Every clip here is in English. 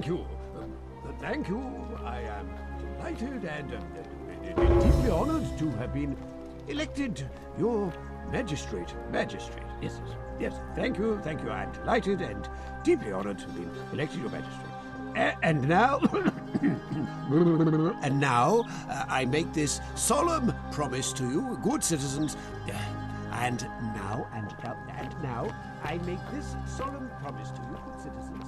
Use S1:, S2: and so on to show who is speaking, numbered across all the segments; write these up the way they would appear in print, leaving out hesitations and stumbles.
S1: thank you. Thank you. I am delighted and deeply honored to have been elected your magistrate. Magistrate, yes, yes. Yes, thank you. I am delighted and deeply honored to have been elected your magistrate. And now, I make this solemn promise to you, good citizens. And now, I make this solemn promise to you, good citizens.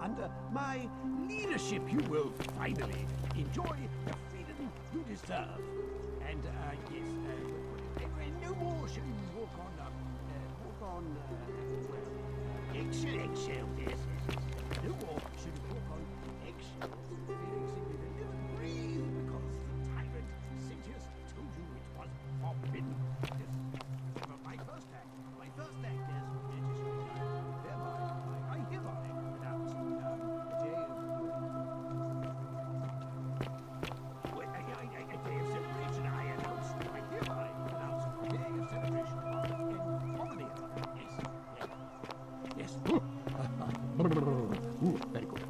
S1: Under my leadership, you will finally enjoy the freedom you deserve. And no more shall you walk on eggshell. Yes. No more shall you walk on eggshell, feeling simply to live and breathe because the tyrant Sentius told you it was forbidden. Yes. But my first act is I hereby announce the day of celebration. I hereby announce the day of celebration of Yes. Very good.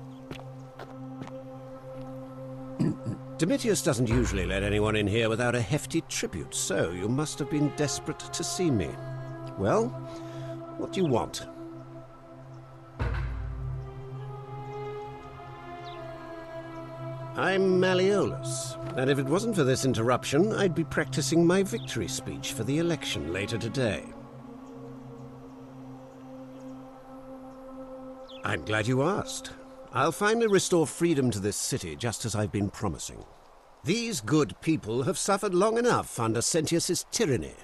S1: Domitius doesn't usually let anyone in here without a hefty tribute, so you must have been desperate to see me. Well, what do you want? I'm Malleolus, and if it wasn't for this interruption, I'd be practicing my victory speech for the election later today. I'm glad you asked. I'll finally restore freedom to this city, just as I've been promising. These good people have suffered long enough under Sentius's tyranny.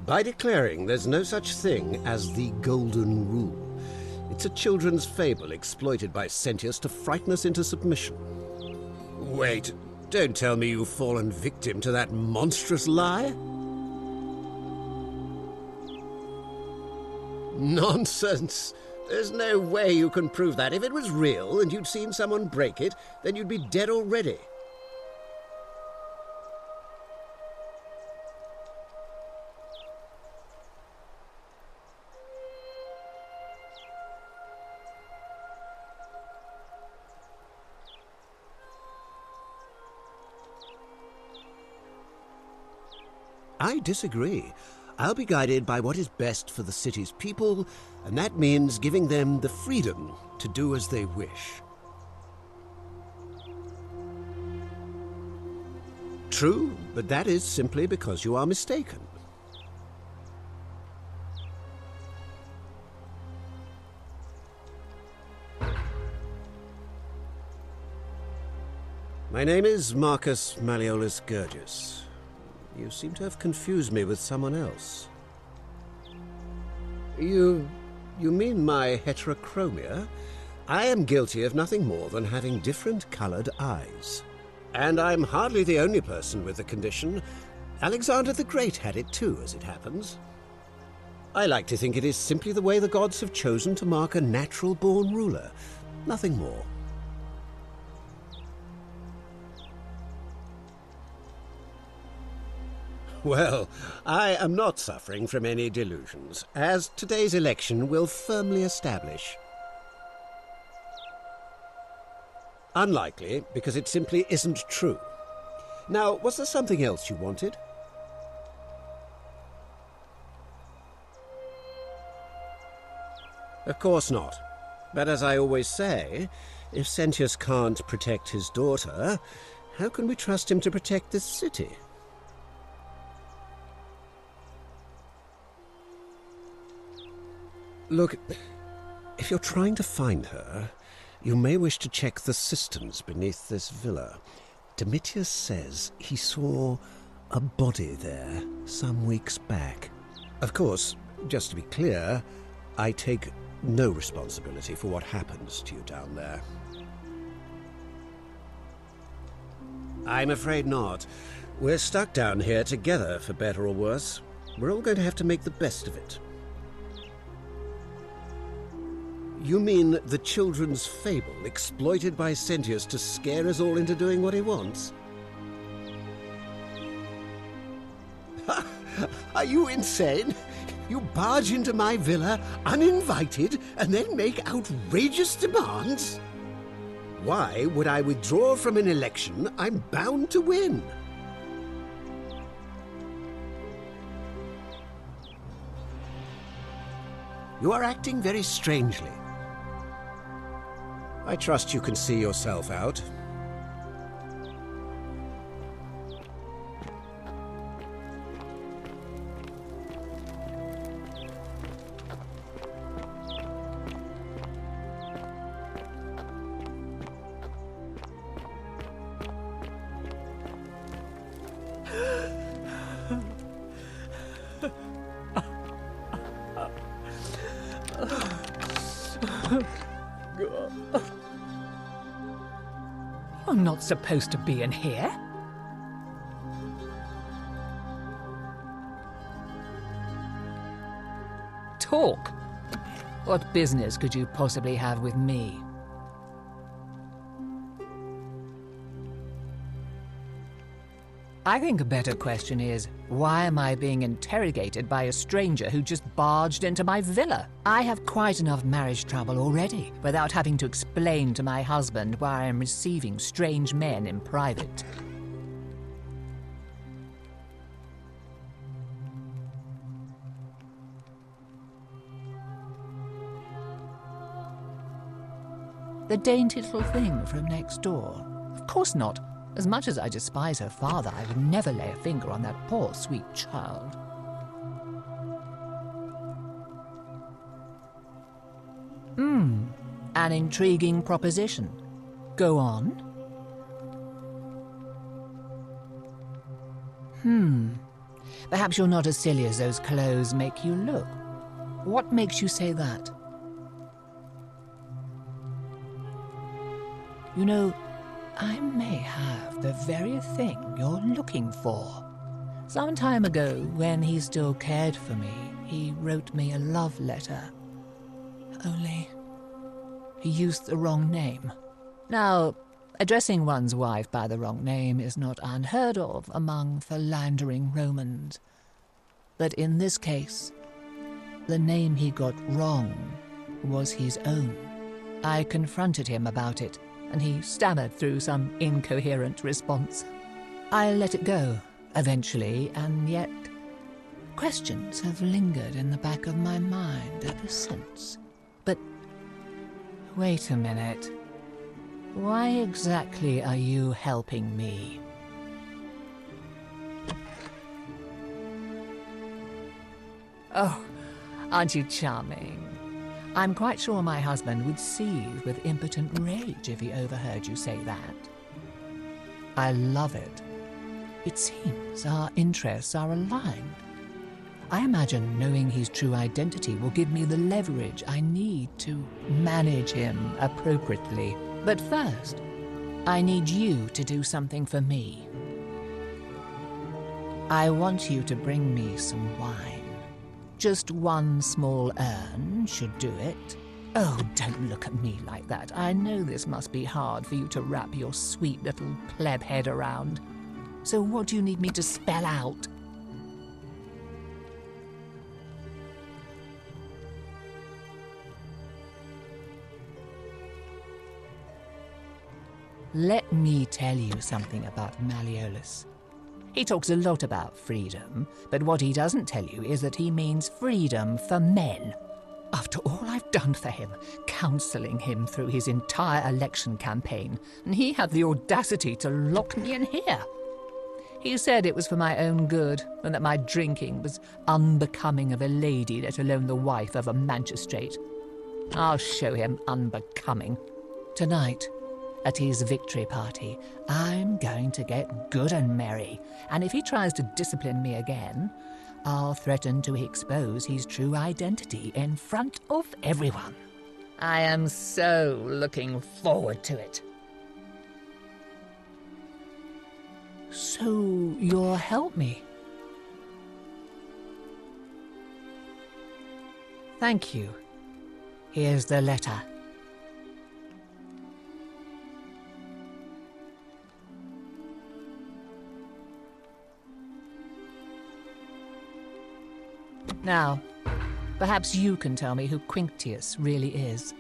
S1: By declaring there's no such thing as the Golden Rule, it's a children's fable exploited by Sentius to frighten us into submission. Wait, don't tell me you've fallen victim to that monstrous lie? Nonsense! There's no way you can prove that. If it was real and you'd seen someone break it, then you'd be dead already. I disagree. I'll be guided by what is best for the city's people, and that means giving them the freedom to do as they wish. True, but that is simply because you are mistaken. My name is Marcus Malleolus Gurgis. You seem to have confused me with someone else. You mean my heterochromia? I am guilty of nothing more than having different colored eyes. And I'm hardly the only person with the condition. Alexander the Great had it too, as it happens. I like to think it is simply the way the gods have chosen to mark a natural-born ruler. Nothing more. Well, I am not suffering from any delusions, as today's election will firmly establish. Unlikely, because it simply isn't true. Now, was there something else you wanted? Of course not. But as I always say, if Sentius can't protect his daughter, how can we trust him to protect this city? Look, if you're trying to find her, you may wish to check the cisterns beneath this villa. Domitius says he saw a body there some weeks back. Of course, just to be clear, I take no responsibility for what happens to you down there. I'm afraid not. We're stuck down here together, for better or worse. We're all going to have to make the best of it. You mean the children's fable exploited by Sentius to scare us all into doing what he wants? Are you insane? You barge into my villa uninvited and then make outrageous demands? Why would I withdraw from an election I'm bound to win? You are acting very strangely. I trust you can see yourself out.
S2: You're not supposed to be in here. Talk. What business could you possibly have with me? I think a better question is, why am I being interrogated by a stranger who just barged into my villa? I have quite enough marriage trouble already, without having to explain to my husband why I am receiving strange men in private. The dainty little thing from next door? Of course not. As much as I despise her father, I would never lay a finger on that poor, sweet child. An intriguing proposition. Go on. Perhaps you're not as silly as those clothes make you look. What makes you say that? You know, I may have the very thing you're looking for. Some time ago, when he still cared for me, he wrote me a love letter. Only, he used the wrong name. Now, addressing one's wife by the wrong name is not unheard of among philandering Romans. But in this case, the name he got wrong was his own. I confronted him about it, and he stammered through some incoherent response. I let it go, eventually, and yet questions have lingered in the back of my mind ever since. But wait a minute. Why exactly are you helping me? Oh, aren't you charming? I'm quite sure my husband would seethe with impotent rage if he overheard you say that. I love it. It seems our interests are aligned. I imagine knowing his true identity will give me the leverage I need to manage him appropriately. But first, I need you to do something for me. I want you to bring me some wine. Just one small urn should do it. Oh, don't look at me like that. I know this must be hard for you to wrap your sweet little pleb head around. So what do you need me to spell out? Let me tell you something about Malleolus. He talks a lot about freedom, but what he doesn't tell you is that he means freedom for men. After all I've done for him, counselling him through his entire election campaign, and he had the audacity to lock me in here. He said it was for my own good, and that my drinking was unbecoming of a lady, let alone the wife of a magistrate. I'll show him unbecoming. Tonight, at his victory party, I'm going to get good and merry, and if he tries to discipline me again, I'll threaten to expose his true identity in front of everyone. I am so looking forward to it. So you'll help me? Thank you. Here's the letter. Now, perhaps you can tell me who Quinctius really is.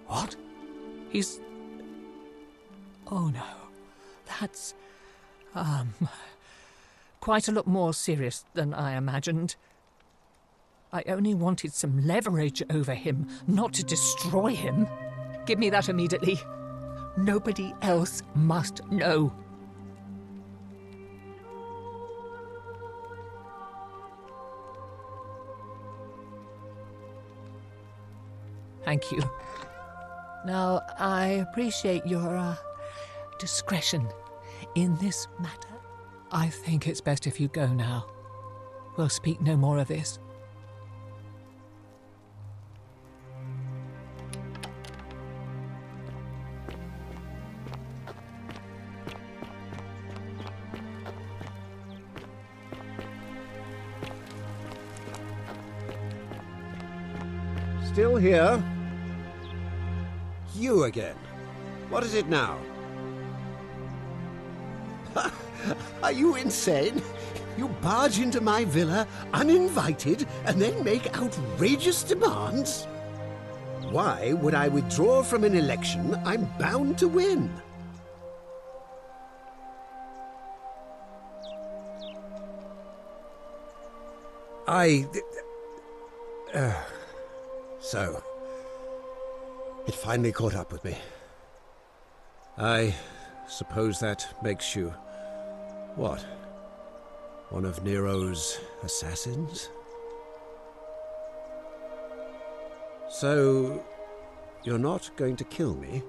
S3: What?
S2: He's... Oh no, that's... quite a lot more serious than I imagined. I only wanted some leverage over him, not to destroy him. Give me that immediately. Nobody else must know. Thank you. Now, I appreciate your, discretion in this matter. I think it's best if you go now. We'll speak no more of this.
S1: Still here? You again. What is it now? Are you insane? You barge into my villa uninvited and then make outrageous demands? Why would I withdraw from an election I'm bound to win? So, it finally caught up with me. I suppose that makes you... what? One of Nero's assassins? So, you're not going to kill me?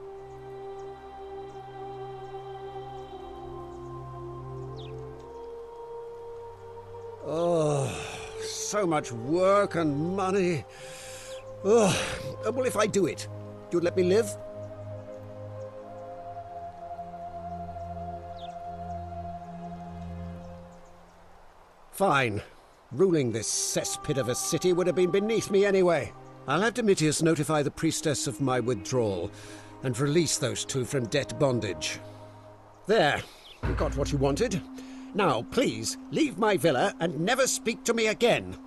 S1: Oh, so much work and money. Oh, well, if I do it, you'd let me live? Fine. Ruling this cesspit of a city would have been beneath me anyway. I'll have Domitius notify the priestess of my withdrawal and release those two from debt bondage. There, you got what you wanted. Now, please, leave my villa and never speak to me again.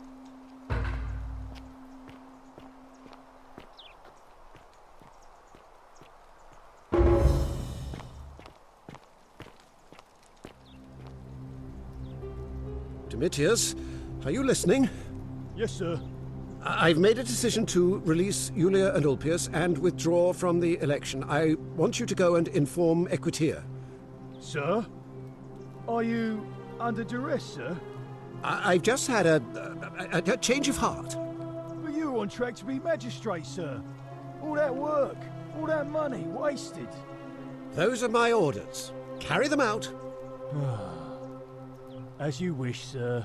S1: Domitius, are you listening?
S3: Yes, sir.
S1: I've made a decision to release Julia and Ulpius and withdraw from the election. I want you to go and inform Equitia.
S3: Sir? Are you under duress, sir?
S1: I've just had a change of heart.
S3: But you were on track to be magistrate, sir. All that work, all that money, wasted.
S1: Those are my orders. Carry them out.
S3: As you wish, sir.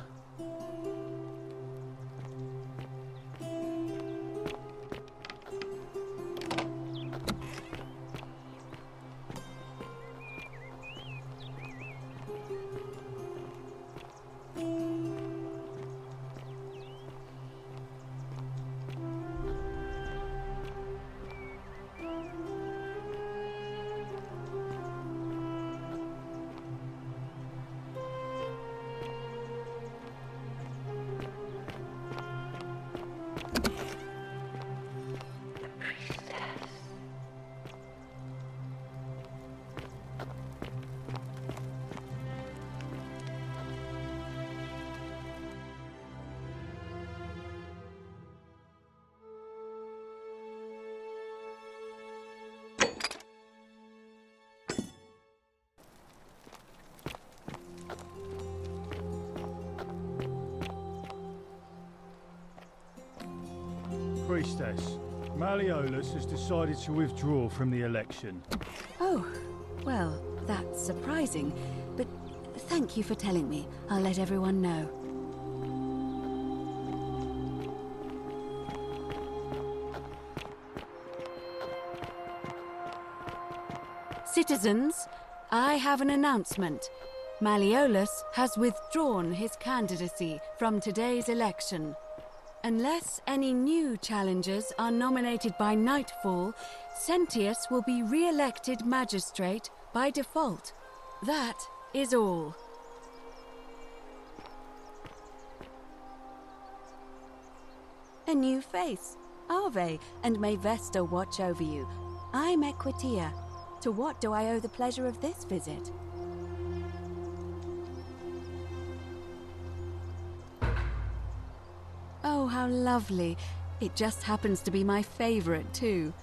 S3: Priestess, Malleolus has decided to withdraw from the election.
S4: Oh, well, that's surprising, but thank you for telling me. I'll let everyone know. Citizens, I have an announcement. Malleolus has withdrawn his candidacy from today's election. Unless any new challengers are nominated by nightfall, Sentius will be re-elected magistrate by default. That is all. A new face. Ave, and may Vesta watch over you. I'm Equitia. To what do I owe the pleasure of this visit? Oh, how lovely. It just happens to be my favorite, too.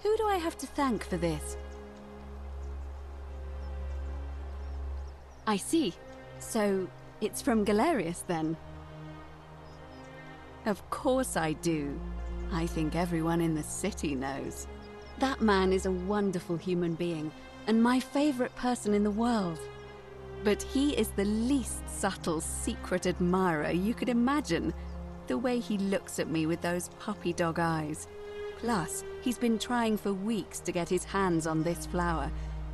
S4: Who do I have to thank for this? I see. So, it's from Galerius, then? Of course I do. I think everyone in the city knows. That man is a wonderful human being, and my favorite person in the world. But he is the least subtle secret admirer you could imagine. The way he looks at me with those puppy dog eyes. Plus, he's been trying for weeks to get his hands on this flower.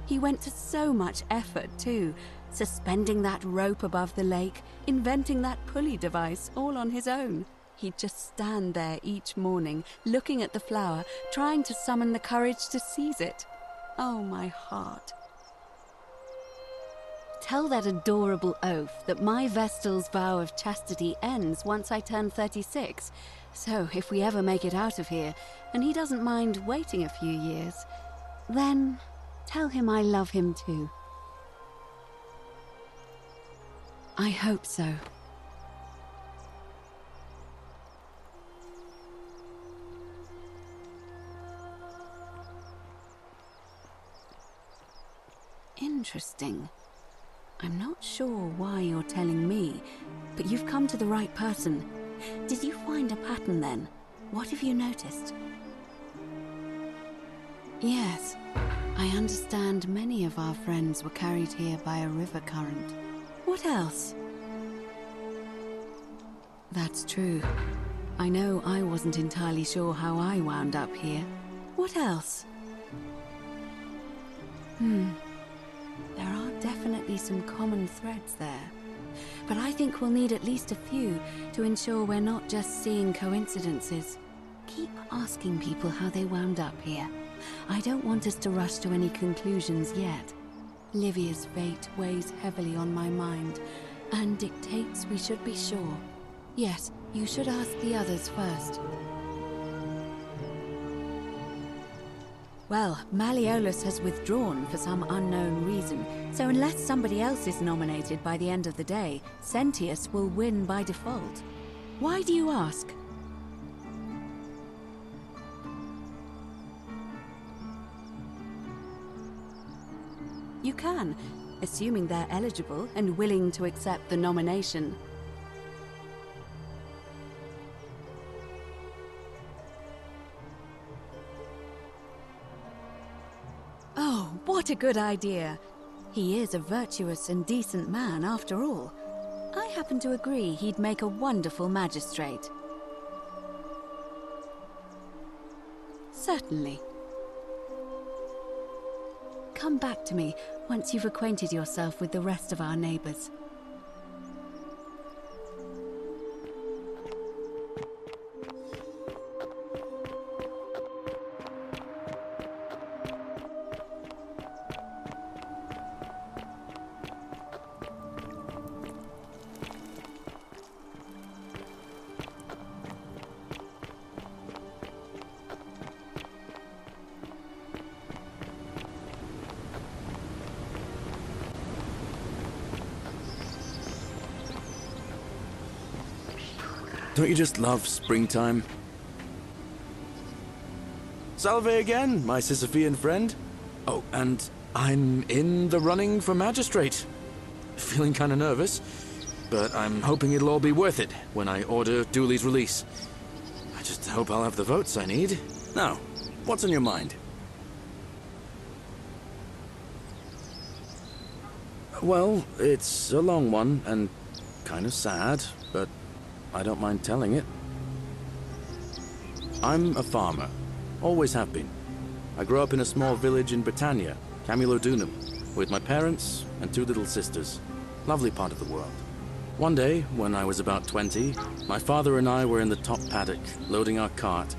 S4: He went to so much effort, too. Suspending that rope above the lake, inventing that pulley device all on his own. He'd just stand there each morning, looking at the flower, trying to summon the courage to seize it. Oh, my heart. Tell that adorable oaf that my Vestal's vow of chastity ends once I turn 36. So if we ever make it out of here, and he doesn't mind waiting a few years, then tell him I love him too. I hope so. Interesting. I'm not sure why you're telling me, but you've come to the right person. Did you find a pattern then? What have you noticed? Yes, I understand many of our friends were carried here by a river current. What else? That's true. I know I wasn't entirely sure how I wound up here. What else? There are definitely some common threads there. But I think we'll need at least a few to ensure we're not just seeing coincidences. Keep asking people how they wound up here. I don't want us to rush to any conclusions yet. Livia's fate weighs heavily on my mind, and dictates we should be sure. Yes, you should ask the others first. Well, Malleolus has withdrawn for some unknown reason, so unless somebody else is nominated by the end of the day, Sentius will win by default. Why do you ask? You can, assuming they're eligible and willing to accept the nomination. Oh, what a good idea! He is a virtuous and decent man, after all. I happen to agree he'd make a wonderful magistrate. Certainly. Come back to me once you've acquainted yourself with the rest of our neighbors.
S5: Don't you just love springtime? Salve again, my Sisyphean friend. Oh, and I'm in the running for magistrate. Feeling kind of nervous, but I'm hoping it'll all be worth it when I order Dooley's release. I just hope I'll have the votes I need. Now, what's on your mind? Well, it's a long one and kind of sad, but I don't mind telling it. I'm a farmer. Always have been. I grew up in a small village in Britannia, Camulodunum, with my parents and 2 little sisters. Lovely part of the world. One day, when I was about 20, my father and I were in the top paddock, loading our cart,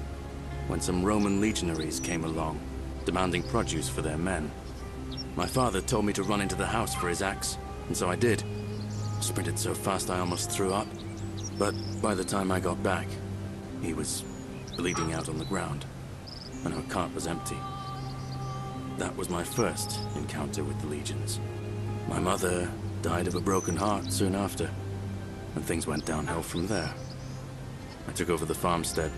S5: when some Roman legionaries came along, demanding produce for their men. My father told me to run into the house for his axe, and so I did. Sprinted so fast I almost threw up. But by the time I got back, He was bleeding out on the ground, and her cart was empty. That was my first encounter with the legions. My mother died of a broken heart soon after, and things went downhill from there. I took over the farmstead,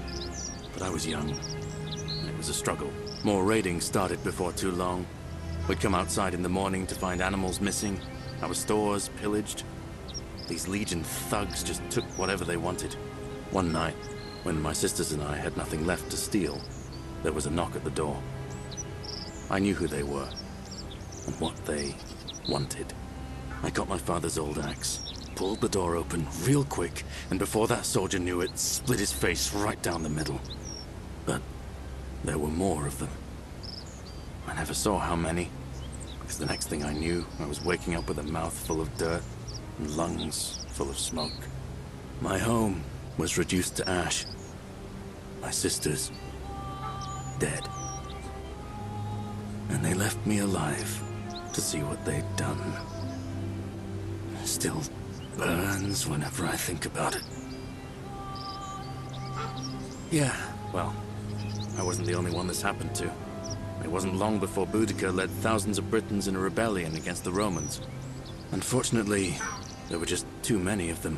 S5: but I was young, and it was a struggle. More raiding started before too long. We'd come outside in the morning to find animals missing, our stores pillaged. These Legion thugs just took whatever they wanted. One night, when my sisters and I had nothing left to steal, there was a knock at the door. I knew who they were, and what they wanted. I got my father's old axe, pulled the door open real quick, and before that soldier knew it, split his face right down the middle. But there were more of them. I never saw how many, because the next thing I knew, I was waking up with a mouth full of dirt and lungs full of smoke. My home was reduced to ash. My sisters, dead. And they left me alive to see what they'd done. Still burns whenever I think about it. Yeah, well, I wasn't the only one this happened to. It wasn't long before Boudica led thousands of Britons in a rebellion against the Romans. Unfortunately, there were just too many of them.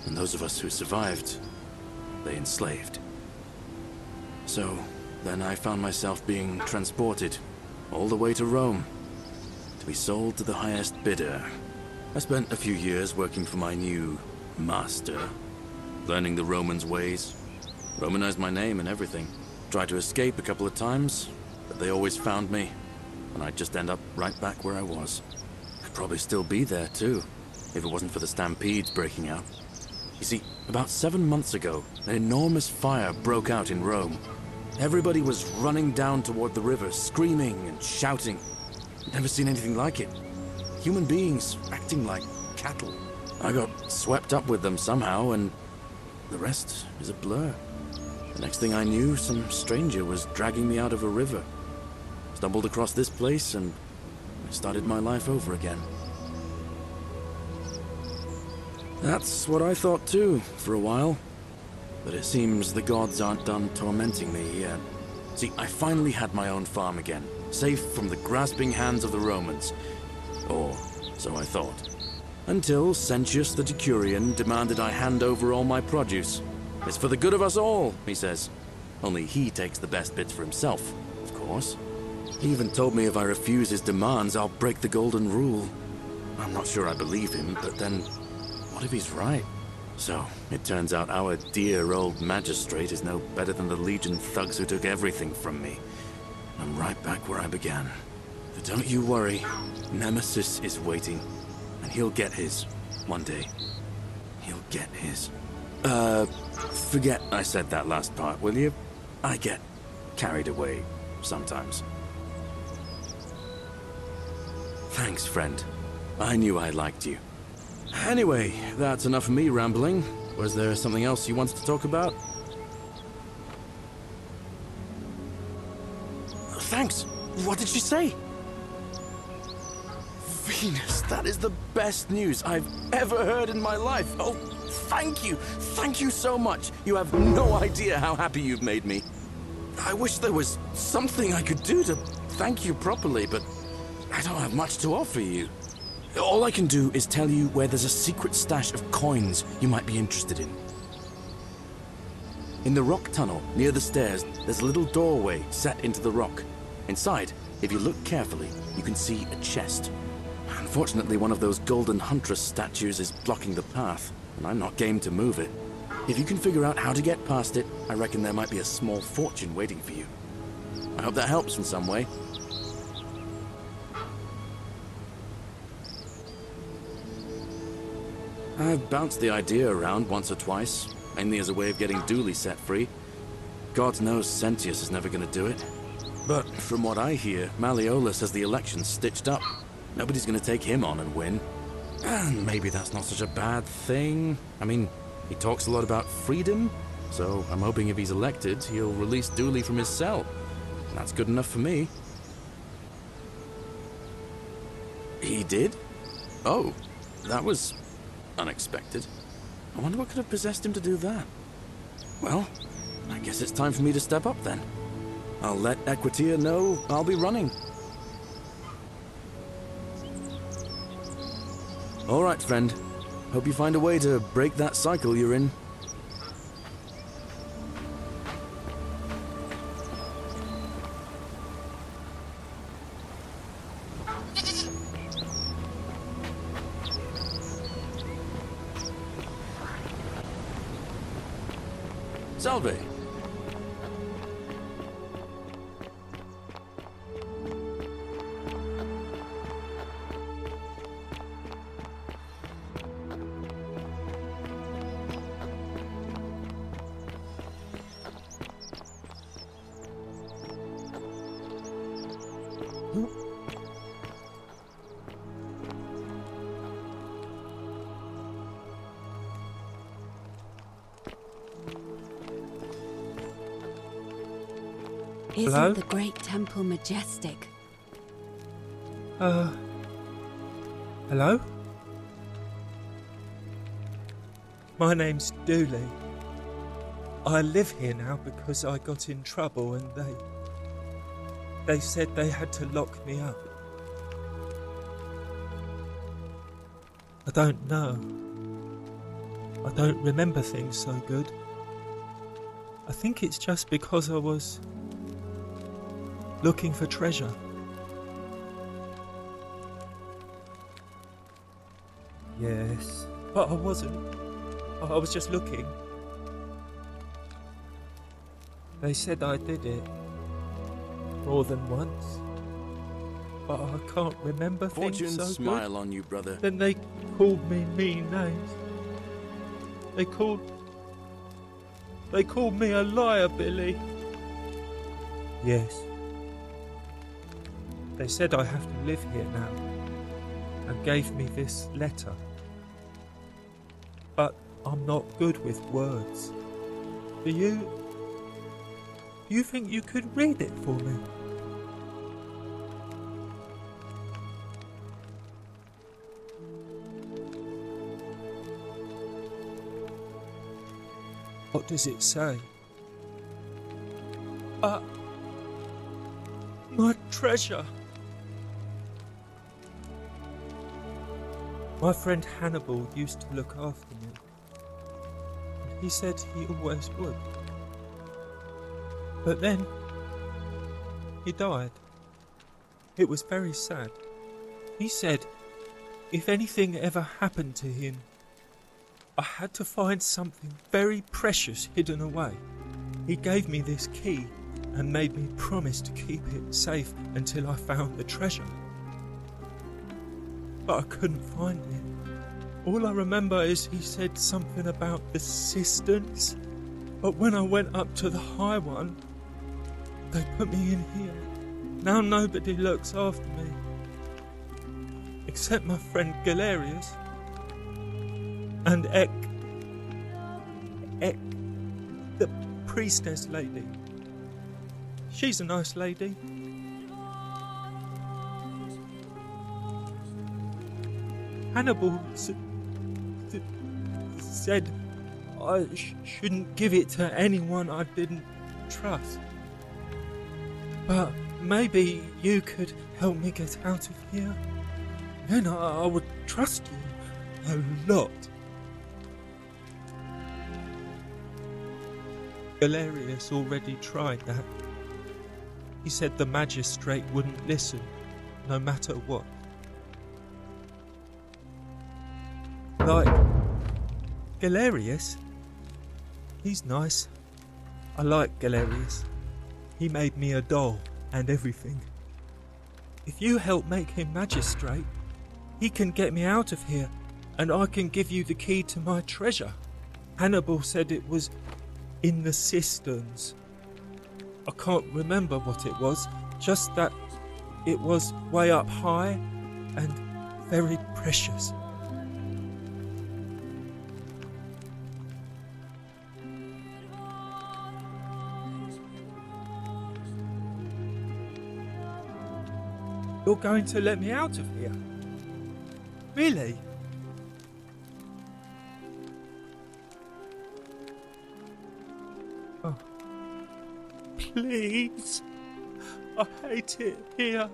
S5: And those of us who survived, they enslaved. So, then I found myself being transported all the way to Rome to be sold to the highest bidder. I spent a few years working for my new master, learning the Romans' ways, Romanized my name and everything. Tried to escape a couple of times, but they always found me, and I'd just end up right back where I was. I'd probably still be there too, if it wasn't for the stampedes breaking out. You see, about 7 months ago, an enormous fire broke out in Rome. Everybody was running down toward the river, screaming and shouting. I'd never seen anything like it. Human beings acting like cattle. I got swept up with them somehow, and the rest is a blur. The next thing I knew, some stranger was dragging me out of a river. Stumbled across this place, and I started my life over again. That's what I thought too, for a while. But it seems the gods aren't done tormenting me yet. See, I finally had my own farm again, safe from the grasping hands of the Romans. Or so I thought. Until Sentius the Decurion demanded I hand over all my produce. It's for the good of us all, he says. Only he takes the best bits for himself, of course. He even told me if I refuse his demands, I'll break the golden rule. I'm not sure I believe him, but then, what if he's right? So, it turns out our dear old magistrate is no better than the Legion thugs who took everything from me. I'm right back where I began. But don't you worry, Nemesis is waiting, and he'll get his, one day. He'll get his. Forget I said that last part, will you? I get carried away sometimes. Thanks, friend. I knew I liked you. Anyway, that's enough of me rambling. Was there something else you wanted to talk about? Thanks! What did she say? Venus, that is the best news I've ever heard in my life. Oh, thank you! Thank you so much! You have no idea how happy you've made me. I wish there was something I could do to thank you properly, but I don't have much to offer you. All I can do is tell you where there's a secret stash of coins you might be interested in. In the rock tunnel near the stairs, there's a little doorway set into the rock. Inside, if you look carefully, you can see a chest. Unfortunately, one of those golden huntress statues is blocking the path, and I'm not game to move it. If you can figure out how to get past it, I reckon there might be a small fortune waiting for you. I hope that helps in some way. I've bounced the idea around once or twice, mainly as a way of getting Dooley set free. God knows Sentius is never going to do it. But from what I hear, Malleolus has the election stitched up. Nobody's going to take him on and win. And maybe that's not such a bad thing. I mean, he talks a lot about freedom, so I'm hoping if he's elected, he'll release Dooley from his cell. That's good enough for me. He did? Oh, that was unexpected. I wonder what could have possessed him to do that. Well, I guess it's time for me to step up then. I'll let Equitia know I'll be running. All right, friend. Hope you find a way to break that cycle you're in. Salve.
S4: Isn't
S6: Hello?
S4: the great temple majestic?
S6: Hello? My name's Dooley. I live here now because I got in trouble and they said they had to lock me up. I don't know. I don't remember things so good. I think it's just because I was looking for treasure. Yes, but I wasn't. I was just looking. They said I did it more than once, but I can't remember
S5: Fortune
S6: things so
S5: smile
S6: good.
S5: on you, brother.
S6: Then they called me mean names. They called me a liar, Billy. Yes. They said I have to live here now, and gave me this letter. But I'm not good with words. Do you think you could read it for me? What does it say? My treasure. My friend Hannibal used to look after me. And he said he always would. But then, he died. It was very sad. He said if anything ever happened to him, I had to find something very precious hidden away. He gave me this key and made me promise to keep it safe until I found the treasure. But I couldn't find it. All I remember is he said something about the cisterns, but when I went up to the high one, they put me in here. Now nobody looks after me, except my friend Galerius and Ek, the priestess lady. She's a nice lady. Hannibal said I shouldn't give it to anyone I didn't trust. But maybe you could help me get out of here. Then I would trust you a lot. Galerius already tried that. He said the magistrate wouldn't listen, no matter what. Like, Galerius? He's nice. I like Galerius. He made me a doll and everything. If you help make him magistrate, he can get me out of here, and I can give you the key to my treasure. Hannibal said it was in the cisterns. I can't remember what it was, just that it was way up high and very precious. You're going to let me out of here? Really? Please. I hate it here.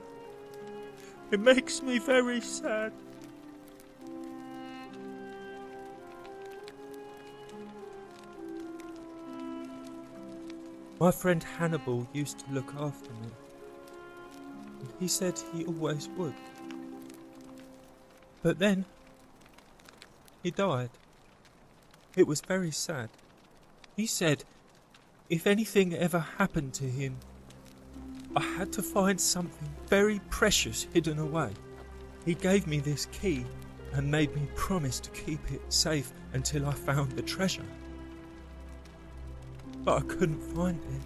S6: It makes me very sad. My friend Hannibal used to look after me. And he said he always would. But then, he died. It was very sad. He said if anything ever happened to him, I had to find something very precious hidden away. He gave me this key and made me promise to keep it safe until I found the treasure. But I couldn't find it.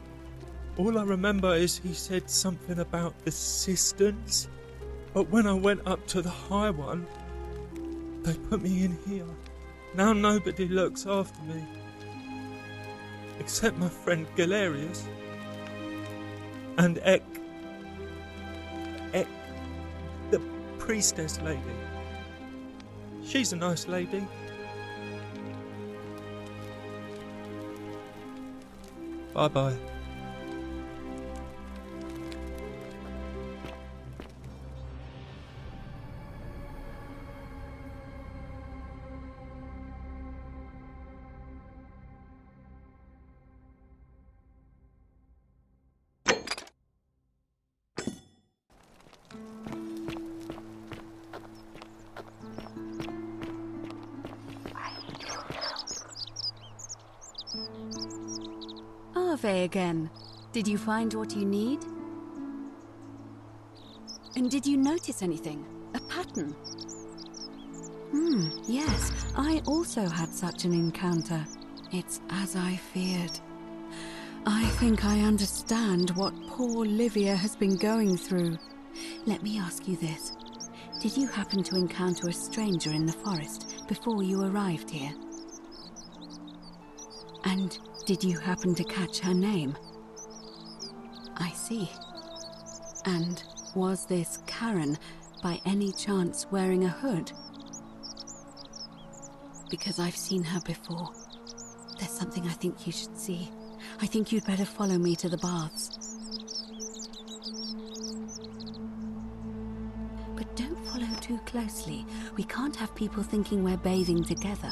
S6: All I remember is he said something about the cisterns, but when I went up to the high one, they put me in here. Now nobody looks after me, except my friend Galerius and Ek, the priestess lady. She's a nice lady. Bye-bye.
S4: Arve again. Did you find what you need? And did you notice anything? A pattern? Yes. I also had such an encounter. It's as I feared. I think I understand what poor Livia has been going through. Let me ask you this. Did you happen to encounter a stranger in the forest before you arrived here? And did you happen to catch her name? I see. And was this Karen, by any chance, wearing a hood? Because I've seen her before. There's something I think you should see. I think you'd better follow me to the baths. But don't follow too closely. We can't have people thinking we're bathing together.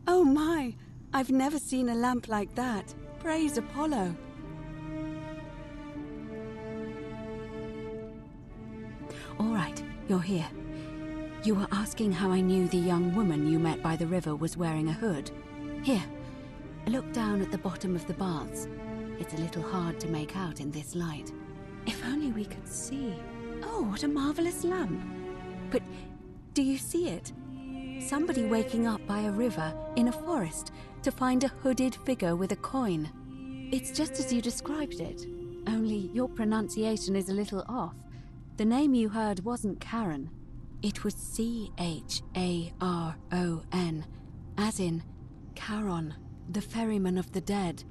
S4: Oh my! I've never seen a lamp like that. Praise Apollo. All right, you're here. You were asking how I knew the young woman you met by the river was wearing a hood. Here, look down at the bottom of the baths. It's a little hard to make out in this light. If only we could see. Oh, what a marvelous lamp. But do you see it? Somebody waking up by a river in a forest to find a hooded figure with a coin. It's just as you described it, only your pronunciation is a little off. The name you heard wasn't Karen. It was C-H-A-R-O-N, as in Charon, the ferryman of the dead.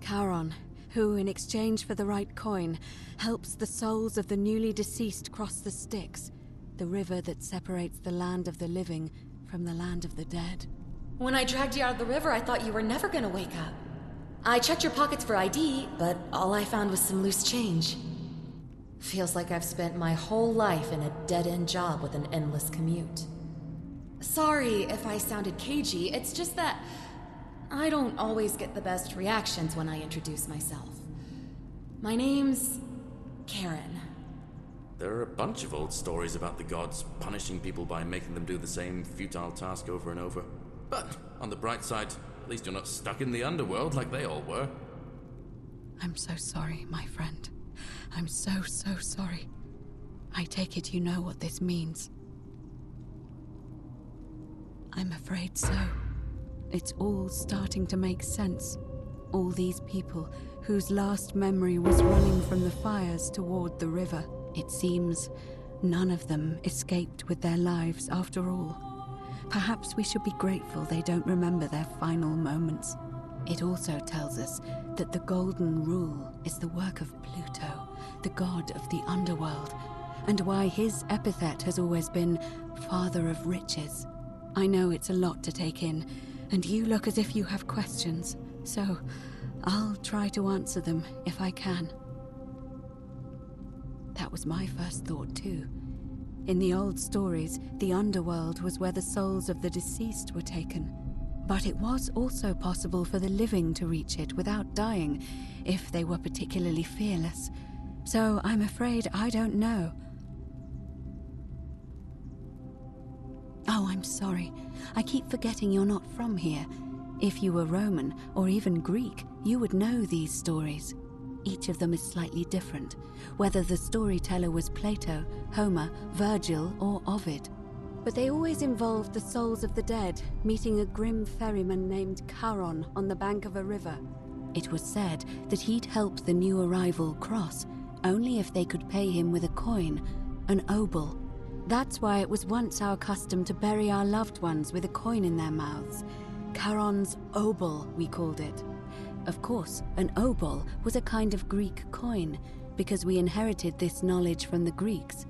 S4: Charon, who, in exchange for the right coin, helps the souls of the newly deceased cross the Styx, the river that separates the land of the living from the land of the dead.
S7: When I dragged you out of the river, I thought you were never gonna wake up. I checked your pockets for ID, but all I found was some loose change. Feels like I've spent my whole life in a dead-end job with an endless commute. Sorry if I sounded cagey, it's just that I don't always get the best reactions when I introduce myself. My name's Karen.
S5: There are a bunch of old stories about the gods punishing people by making them do the same futile task over and over. But on the bright side, at least you're not stuck in the underworld like they all were.
S4: I'm so sorry, my friend. I'm so sorry. I take it you know what this means. I'm afraid so. It's all starting to make sense. All these people whose last memory was running from the fires toward the river. It seems none of them escaped with their lives after all. Perhaps we should be grateful they don't remember their final moments. It also tells us that the Golden Rule is the work of Pluto, the god of the underworld, and why his epithet has always been Father of Riches. I know it's a lot to take in, and you look as if you have questions, so I'll try to answer them if I can. That was my first thought too. In the old stories, the underworld was where the souls of the deceased were taken. But it was also possible for the living to reach it without dying, if they were particularly fearless. So I'm afraid I don't know. Oh, I'm sorry. I keep forgetting you're not from here. If you were Roman, or even Greek, you would know these stories. Each of them is slightly different, whether the storyteller was Plato, Homer, Virgil, or Ovid. But they always involved the souls of the dead meeting a grim ferryman named Charon on the bank of a river. It was said that he'd help the new arrival cross, only if they could pay him with a coin, an obol. That's why it was once our custom to bury our loved ones with a coin in their mouths. Charon's obol, we called it. Of course, an obol was a kind of Greek coin, because we inherited this knowledge from the Greeks.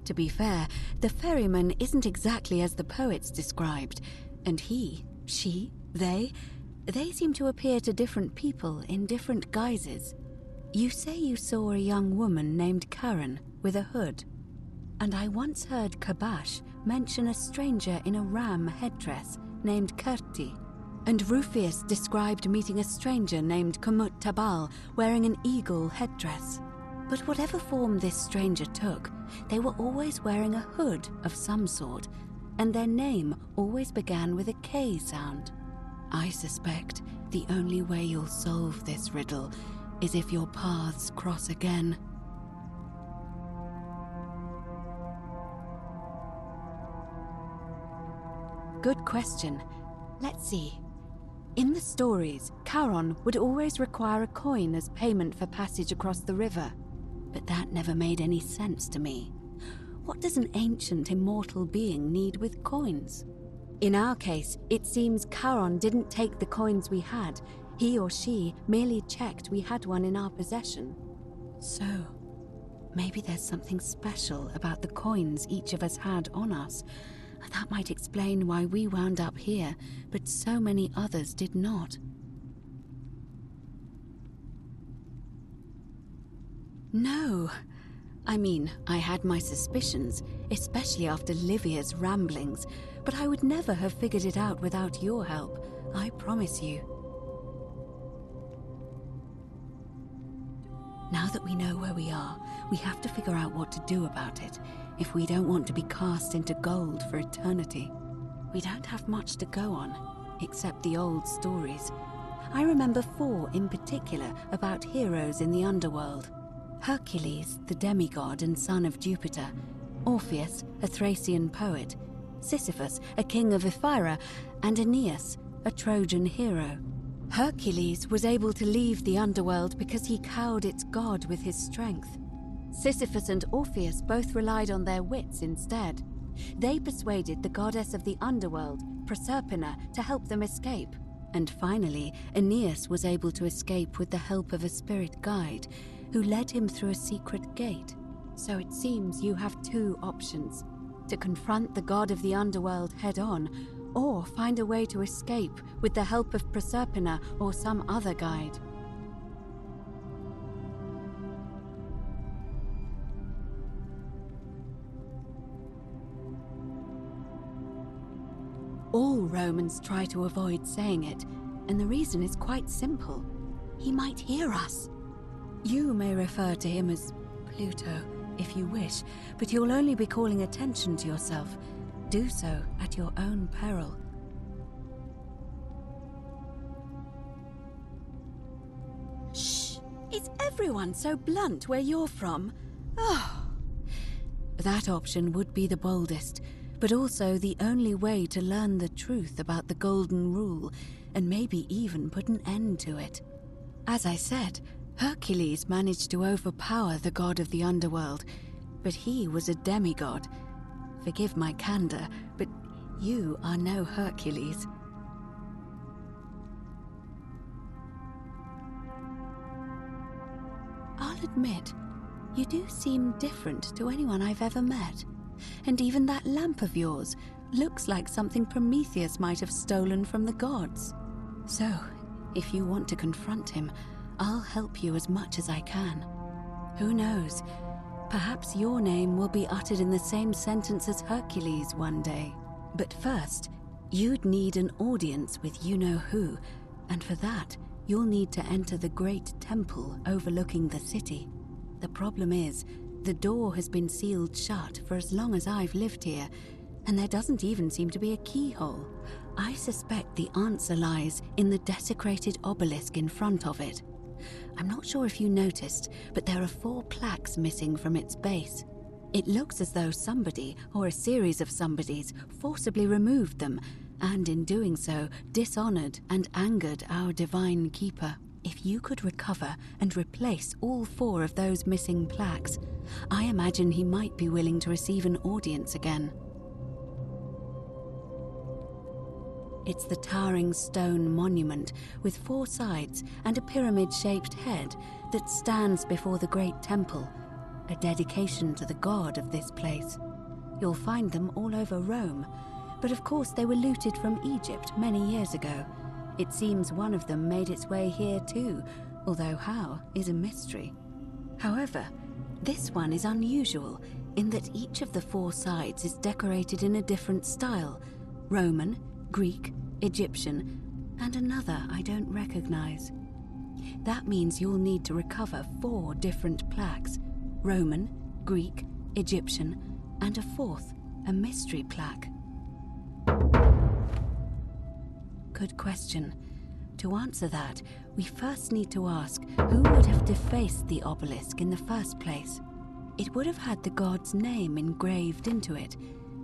S4: To be fair, the ferryman isn't exactly as the poets described, and he, she, they seem to appear to different people in different guises. You say you saw a young woman named Karen with a hood, and I once heard Kabash mention a stranger in a ram headdress named Kerti, and Rufius described meeting a stranger named Kumut Tabal wearing an eagle headdress. But whatever form this stranger took, they were always wearing a hood of some sort, and their name always began with a K sound. I suspect the only way you'll solve this riddle is if your paths cross again. Good question. Let's see. In the stories, Charon would always require a coin as payment for passage across the river. But that never made any sense to me. What does an ancient immortal being need with coins? In our case, it seems Charon didn't take the coins we had. He or she merely checked we had one in our possession. So, maybe there's something special about the coins each of us had on us. That might explain why we wound up here, but so many others did not. No. I mean, I had my suspicions, especially after Livia's ramblings, but I would never have figured it out without your help, I promise you. Now that we know where we are, we have to figure out what to do about it, if we don't want to be cast into gold for eternity. We don't have much to go on, except the old stories. I remember 4 in particular about heroes in the underworld. Hercules, the demigod and son of Jupiter, Orpheus, a Thracian poet, Sisyphus, a king of Ephyra, and Aeneas, a Trojan hero. Hercules was able to leave the underworld because he cowed its god with his strength. Sisyphus and Orpheus both relied on their wits instead. They persuaded the goddess of the underworld, Proserpina, to help them escape. And finally, Aeneas was able to escape with the help of a spirit guide, who led him through a secret gate. So it seems you have two options: to confront the god of the underworld head-on, or find a way to escape with the help of Proserpina or some other guide. All Romans try to avoid saying it, and the reason is quite simple. He might hear us. You may refer to him as Pluto, if you wish, but you'll only be calling attention to yourself. Do so at your own peril. Shh! Is everyone so blunt where you're from? Oh. That option would be the boldest, but also the only way to learn the truth about the Golden Rule, and maybe even put an end to it. As I said, Hercules managed to overpower the god of the underworld, but he was a demigod. Forgive my candor, but you are no Hercules. I'll admit, you do seem different to anyone I've ever met. And even that lamp of yours looks like something Prometheus might have stolen from the gods. So, if you want to confront him, I'll help you as much as I can. Who knows? Perhaps your name will be uttered in the same sentence as Hercules one day. But first, you'd need an audience with you-know-who, and for that, you'll need to enter the great temple overlooking the city. The problem is, the door has been sealed shut for as long as I've lived here, and there doesn't even seem to be a keyhole. I suspect the answer lies in the desecrated obelisk in front of it. I'm not sure if you noticed, but there are 4 plaques missing from its base. It looks as though somebody, or a series of somebodies, forcibly removed them, and in doing so, dishonored and angered our divine keeper. If you could recover and replace all 4 of those missing plaques, I imagine he might be willing to receive an audience again. It's the towering stone monument with 4 sides and a pyramid-shaped head that stands before the great temple, a dedication to the god of this place. You'll find them all over Rome, but of course they were looted from Egypt many years ago. It seems one of them made its way here too, although how is a mystery. However, this one is unusual in that each of the 4 sides is decorated in a different style: Roman, Greek, Egyptian, and another I don't recognize. That means you'll need to recover 4 different plaques: Roman, Greek, Egyptian, and a 4th, a mystery plaque. Good question. To answer that, we first need to ask who would have defaced the obelisk in the first place. It would have had the god's name engraved into it,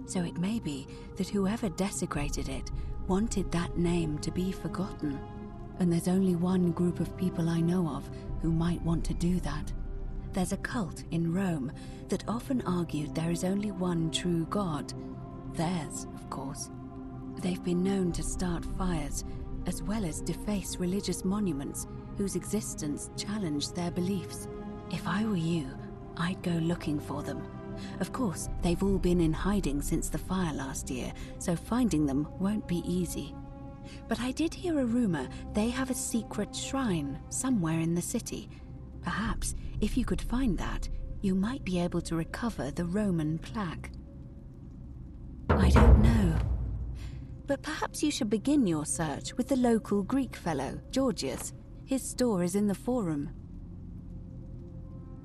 S4: so it may be that whoever desecrated it wanted that name to be forgotten. And there's only one group of people I know of who might want to do that. There's a cult in Rome that often argued there is only one true god. Theirs, of course. They've been known to start fires, as well as deface religious monuments whose existence challenged their beliefs. If I were you, I'd go looking for them. Of course, they've all been in hiding since the fire last year, so finding them won't be easy. But I did hear a rumor they have a secret shrine somewhere in the city. Perhaps, if you could find that, you might be able to recover the Roman plaque. I don't know. But perhaps you should begin your search with the local Greek fellow, Georgius. His store is in the forum.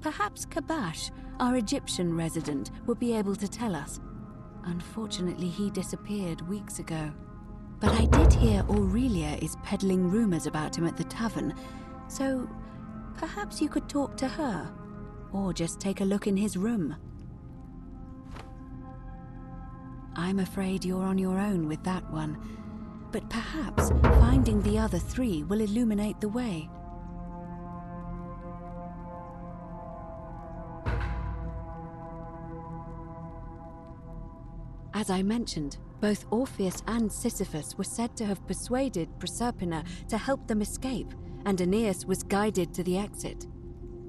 S4: Perhaps Kabash, our Egyptian resident, will be able to tell us. Unfortunately, he disappeared weeks ago. But I did hear Aurelia is peddling rumors about him at the tavern, so perhaps you could talk to her, or just take a look in his room. I'm afraid you're on your own with that one, but perhaps finding the other 3 will illuminate the way. As I mentioned, both Orpheus and Sisyphus were said to have persuaded Proserpina to help them escape, and Aeneas was guided to the exit.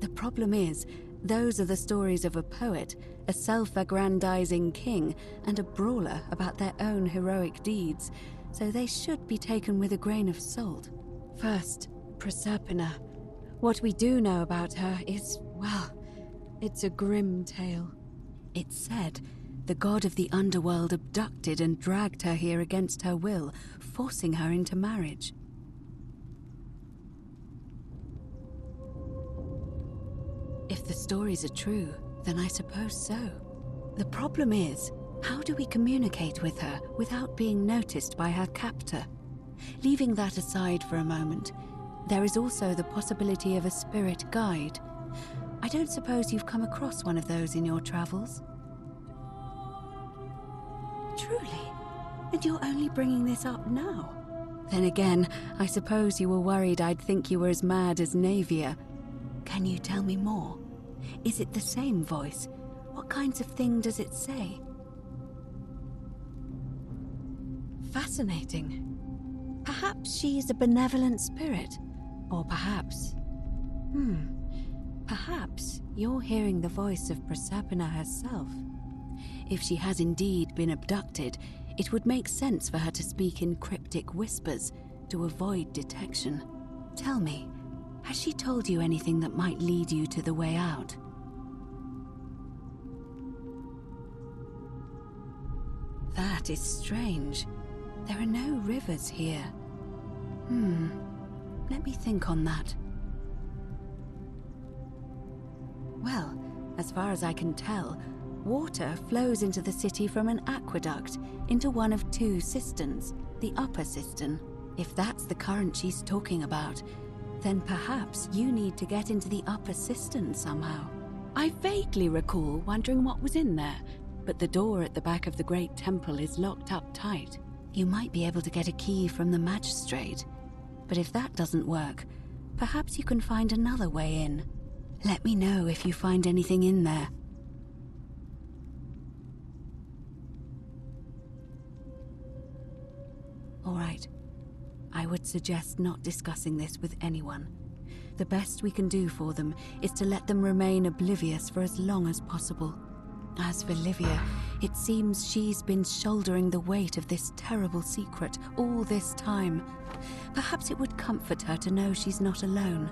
S4: The problem is, Those are the stories of a poet, a self-aggrandizing king, and a brawler about their own heroic deeds, so they should be taken with a grain of salt. First, Proserpina. What we do know about her is, well, it's a grim tale. It's said the god of the underworld abducted and dragged her here against her will, forcing her into marriage. If the stories are true, then I suppose so. The problem is, how do we communicate with her without being noticed by her captor? Leaving that aside for a moment, there is also the possibility of a spirit guide. I don't suppose you've come across one of those in your travels? Truly? And you're only bringing this up now? Then again, I suppose you were worried I'd think you were as mad as Navia. Can you tell me more? Is it the same voice? What kinds of thing does it say? Fascinating. Perhaps she's a benevolent spirit. Or perhaps... Perhaps you're hearing the voice of Proserpina herself. If she has indeed been abducted, it would make sense for her to speak in cryptic whispers to avoid detection. Tell me, has she told you anything that might lead you to the way out? That is strange. There are no rivers here. Let me think on that. Well, as far as I can tell, water flows into the city from an aqueduct into one of two cisterns, the upper cistern. If that's the current she's talking about, then perhaps you need to get into the upper cistern somehow. I vaguely recall wondering what was in there, but the door at the back of the great temple is locked up tight. You might be able to get a key from the magistrate, but if that doesn't work, perhaps you can find another way in. Let me know if you find anything in there. All right. I would suggest not discussing this with anyone. The best we can do for them is to let them remain oblivious for as long as possible. As for Livia, it seems she's been shouldering the weight of this terrible secret all this time. Perhaps it would comfort her to know she's not alone.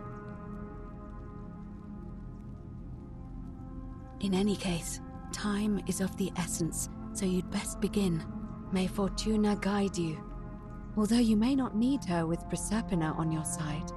S4: In any case, time is of the essence, so you'd best begin. May Fortuna guide you. Although you may not need her with Proserpina on your side.